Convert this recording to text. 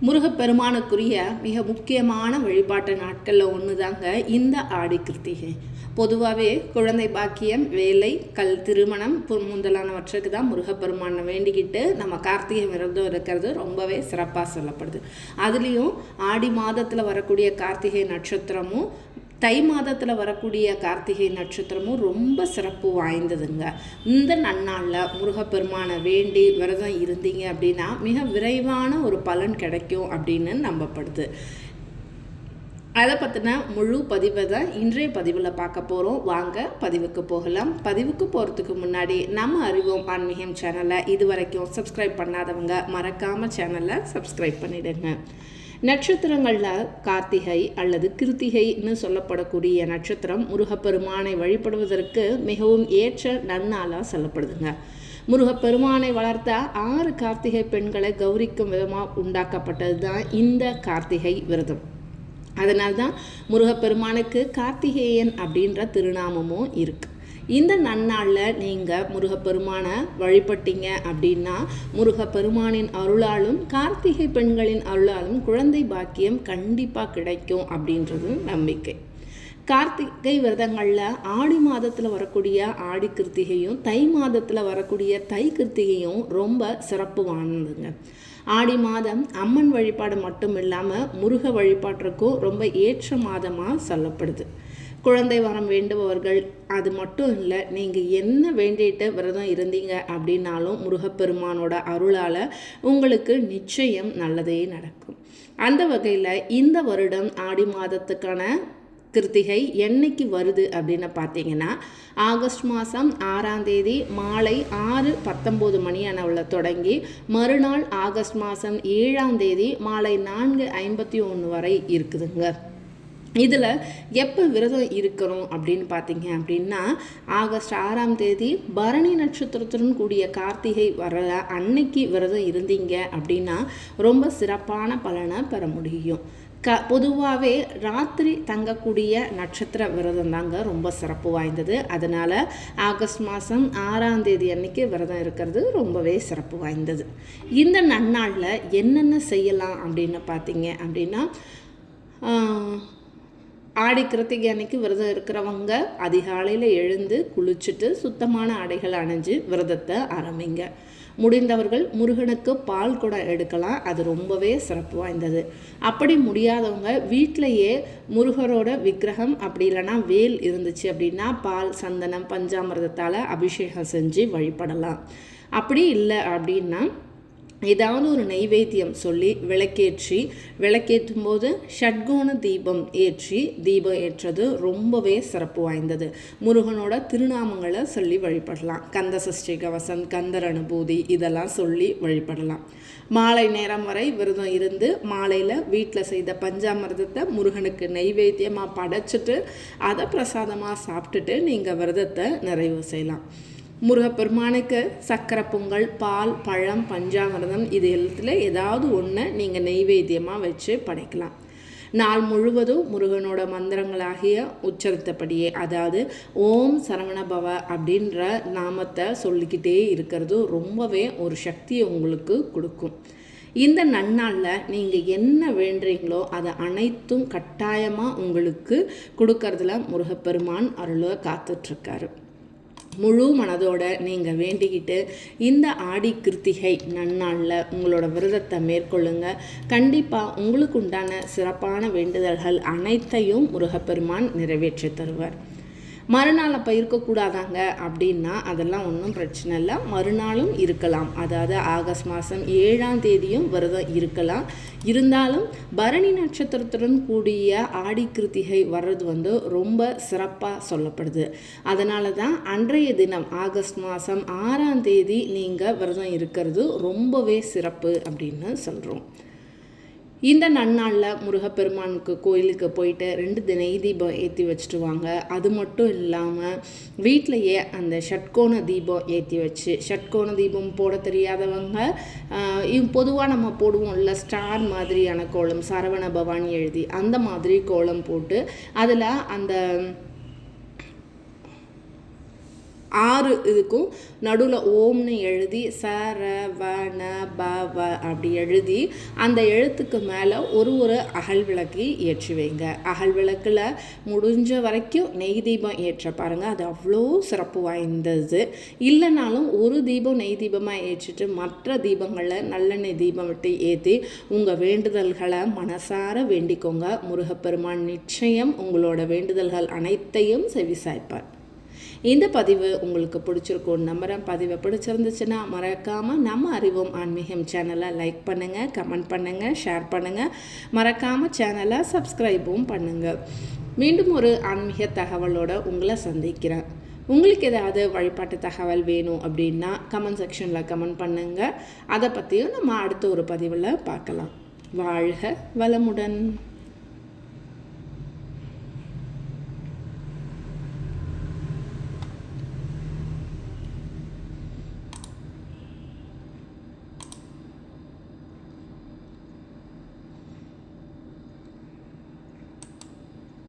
முருகப்பெருமானுக்குரிய மிக முக்கியமான வழிபாட்டு நாட்களில் ஒன்று தாங்க இந்த ஆடி கிருத்திகை. பொதுவாகவே குழந்தை பாக்கியம், வேலை, திருமணம் முதலானவற்றுக்கு தான் முருகப்பெருமானை வேண்டிக்கிட்டு நம்ம கார்த்திகை விரதம் இருக்கிறது ரொம்பவே சிறப்பாக சொல்லப்படுது. அதுலேயும் ஆடி மாதத்தில் வரக்கூடிய கார்த்திகை நட்சத்திரமும் தை மாதத்தில் வரக்கூடிய கார்த்திகை நட்சத்திரமும் ரொம்ப சிறப்பு வாய்ந்ததுங்க. இந்த நன்னாளில் முருகப்பெருமானை வேண்டி விரதம் இருந்தீங்க அப்படின்னா மிக விரைவான ஒரு பலன் கிடைக்கும் அப்படின்னு நம்பப்படுது. அதை பற்றின முழு பதிவை தான் இன்றைய பதிவில் பார்க்க போகிறோம். வாங்க பதிவுக்கு போகலாம். பதிவுக்கு போகிறதுக்கு முன்னாடி நம்ம அறிவோம் ஆன்மீகம் சேனலை இது வரைக்கும் சப்ஸ்கிரைப் பண்ணாதவங்க மறக்காமல் சேனலை சப்ஸ்கிரைப் பண்ணிவிடுங்க. நட்சத்திரங்களில் கார்த்திகை அல்லது கிருத்திகைன்னு சொல்லப்படக்கூடிய நட்சத்திரம் முருகப்பெருமானை வழிபடுவதற்கு மிகவும் ஏற்ற நன்னாளாக சொல்லப்படுதுங்க. முருகப்பெருமானை வளர்த்த 6 கார்த்திகை பெண்களை கௌரிக்கும் விதமாக உண்டாக்கப்பட்டது தான் இந்த கார்த்திகை விரதம். அதனால்தான் முருகப்பெருமானுக்கு கார்த்திகேயன் அப்படின்ற திருநாமமும் இருக்குது. இந்த நன்னாளில் நீங்கள் முருகப்பெருமானை வழிபட்டீங்க அப்படின்னா முருகப்பெருமானின் அருளாலும் கார்த்திகை பெண்களின் அருளாலும் குழந்தை பாக்கியம் கண்டிப்பாக கிடைக்கும் அப்படின்றது நம்பிக்கை. கார்த்திகை விரதங்களில் ஆடி மாதத்தில் வரக்கூடிய ஆடி கிருத்திகையும் தை மாதத்தில் வரக்கூடிய தை கிருத்திகையும் ரொம்ப சிறப்பு வாய்ந்ததுங்க. ஆடி மாதம் அம்மன் வழிபாடு மட்டும் இல்லாமல் முருக வழிபாட்டிற்கும் ரொம்ப ஏற்ற மாதமாக சொல்லப்படுது. குழந்தை வரம் வேண்டுபவர்கள் அது மட்டும் இல்லை, நீங்கள் என்ன வேண்டிட்டு விரதம் இருந்தீங்க அப்படின்னாலும் முருகப்பெருமானோட அருளால் உங்களுக்கு நிச்சயம் நல்லதே நடக்கும். அந்த வகையில் இந்த வருடம் ஆடி மாதத்துக்கான கிருத்திகை என்னைக்கு வருது அப்படின்னு பார்த்தீங்கன்னா ஆகஸ்ட் மாதம் 6ஆம் தேதி மாலை 6:19 மணி அளவில் தொடங்கி மறுநாள் ஆகஸ்ட் மாதம் 7ஆம் தேதி மாலை 4:51 வரை இருக்குதுங்க. இதில் எப்போ விரதம் இருக்கணும் அப்படின்னு பார்த்தீங்க அப்படின்னா ஆகஸ்ட் 6ஆம் தேதி பரணி நட்சத்திரத்துடன் கூடிய கார்த்திகை வர அன்னைக்கு விரதம் இருந்தீங்க அப்படின்னா ரொம்ப சிறப்பான பலனை பெற முடியும். பொதுவாகவே ராத்திரி தங்கக்கூடிய நட்சத்திர விரதம் தாங்க ரொம்ப சிறப்பு வாய்ந்தது. அதனால் ஆகஸ்ட் மாதம் 6ஆம் தேதி அன்னைக்கு விரதம் இருக்கிறது ரொம்பவே சிறப்பு வாய்ந்தது. இந்த நன்னாளில் என்னென்ன செய்யலாம் அப்படின்னு பார்த்தீங்க அப்படின்னா ஆடி கிருத்திகை அன்னைக்கு விரதம் இருக்கிறவங்க அதிகாலையில் எழுந்து குளிச்சுட்டு சுத்தமான ஆடைகள் அணிஞ்சு விரதத்தை ஆரம்பிங்க. முடிந்தவர்கள் முருகனுக்கு பால் குடம் எடுக்கலாம், அது ரொம்பவே சிறப்பு வாய்ந்தது. அப்படி முடியாதவங்க வீட்டிலையே முருகரோட விக்கிரகம் அப்படி இல்லைன்னா வேல் இருந்துச்சு அப்படின்னா பால், சந்தனம், பஞ்சாமிர்தத்தால் அபிஷேகம் செஞ்சு வழிபடலாம். அப்படி இல்லை அப்படின்னா ஏதாவது ஒரு நெய்வேத்தியம் சொல்லி விளக்கேற்றும் போது ஷட்கோண தீபம் ஏற்றி தீபம் ஏற்றது ரொம்பவே சிறப்பு வாய்ந்தது. முருகனோட திருநாமங்களை சொல்லி வழிபடலாம். கந்த சஷ்டி கவசம், கந்தர் அனுபூதி இதெல்லாம் சொல்லி வழிபடலாம். மாலை நேரம் வரை விரதம் இருந்து மாலையில் வீட்டில் செய்த பஞ்சாமிர்தத்தை முருகனுக்கு நெய்வேத்தியமாக படைச்சிட்டு அதை பிரசாதமாக சாப்பிட்டுட்டு நீங்கள் விரதத்தை நிறைவு செய்யலாம். முருகப்பெருமானுக்கு சக்கரை பொங்கல், பால், பழம், பஞ்சாமிர்தம் இது எல்லாத்துல ஏதாவது ஒன்று நீங்கள் நெய்வேத்தியமாக வச்சு படைக்கலாம். நாள் முழுவதும் முருகனோட மந்திரங்களாகிய உச்சரித்தபடியே, அதாவது ஓம் சரவணபவ அப்படின்ற நாமத்தை சொல்லிக்கிட்டே இருக்கிறது ரொம்பவே ஒரு சக்தியை உங்களுக்கு கொடுக்கும். இந்த நன்னாளில் நீங்கள் என்ன வேண்டுறீங்களோ அதை அனைத்தும் கட்டாயமாக உங்களுக்கு கொடுக்கறதுல முருகப்பெருமான் அருளை காத்துட்ருக்காரு. முழு மனதோடு நீங்கள் வேண்டிக்கிட்டு இந்த ஆடி கிருத்திகை நன்னாளில் உங்களோட விரதத்தை மேற்கொள்ளுங்க. கண்டிப்பாக உங்களுக்கு உண்டான சிறப்பான வேண்டுதல்கள் அனைத்தையும் முருகப்பெருமான் நிறைவேற்றி தருவார். மறுநாள் அப்போ இருக்கக்கூடாதாங்க அப்படின்னா அதெல்லாம் ஒன்றும் பிரச்சனை இல்லை, மறுநாளும் இருக்கலாம். அதாவது ஆகஸ்ட் மாதம் 7ஆம் தேதியும் விரதம் இருக்கலாம். இருந்தாலும் பரணி நட்சத்திரத்துடன் கூடிய ஆடி கிருத்திகை வர்றது ரொம்ப சிறப்பாக சொல்லப்படுது. அதனால தான் அன்றைய தினம் ஆகஸ்ட் மாதம் 6ஆம் தேதி நீங்கள் விரதம் இருக்கிறது ரொம்பவே சிறப்பு அப்படின்னு சொல்கிறோம். இந்த நன்னாளில் முருகப்பெருமானுக்கு கோயிலுக்கு போயிட்டு 2 நெய் தீபம் ஏற்றி வச்சுட்டு வாங்க. அது மட்டும் இல்லாமல் வீட்டிலையே அந்த ஷட்கோண தீபம் ஏற்றி வச்சு, ஷட்கோண தீபம் போட தெரியாதவங்க பொதுவாக நம்ம போடுவோம் இல்லை ஸ்டார் மாதிரியான கோலம், சரவண பவானி எழுதி அந்த மாதிரி கோலம் போட்டு அதில் அந்த 6 இதுக்கும் நடுவில் ஓம்னு எழுதி சரவண பவ அப்படி எழுதி அந்த எழுத்துக்கு மேலே ஒரு அகல் விளக்கு ஏற்றி வைங்க. அகல் விளக்கில் முடிஞ்ச வரைக்கும் நெய் தீபம் ஏற்ற பாருங்கள், அது அவ்வளோ சிறப்பு வாய்ந்தது. இல்லைனாலும் ஒரு தீபம் நெய் தீபமாக ஏற்றிட்டு மற்ற தீபங்களில் நல்லெண்ணெய் தீபம் விட்டு ஏற்றி உங்கள் வேண்டுதல்களை மனசார வேண்டிக்கோங்க. முருகப்பெருமான் நிச்சயம் உங்களோட வேண்டுதல்கள் அனைத்தையும் செவிசாய்ப்பார். இந்த பதிவு உங்களுக்கு பிடிச்சிருக்கும் நம்புகிறேன். பதிவை பிடிச்சிருந்துச்சுன்னா மறக்காமல் நம்ம அறிவோம் ஆன்மீகம் சேனலை லைக் பண்ணுங்கள், கமெண்ட் பண்ணுங்கள், ஷேர் பண்ணுங்கள். மறக்காமல் சேனலை சப்ஸ்கிரைபும் பண்ணுங்கள். மீண்டும் ஒரு ஆன்மீக தகவலோடு உங்களை சந்திக்கிறேன். உங்களுக்கு ஏதாவது வழிபாட்டு தகவல் வேணும் அப்படின்னா கமெண்ட் செக்ஷனில் கமெண்ட் பண்ணுங்கள். அதை பற்றியும் நம்ம அடுத்த ஒரு பதிவில் பார்க்கலாம். வாழ்க வளமுடன்.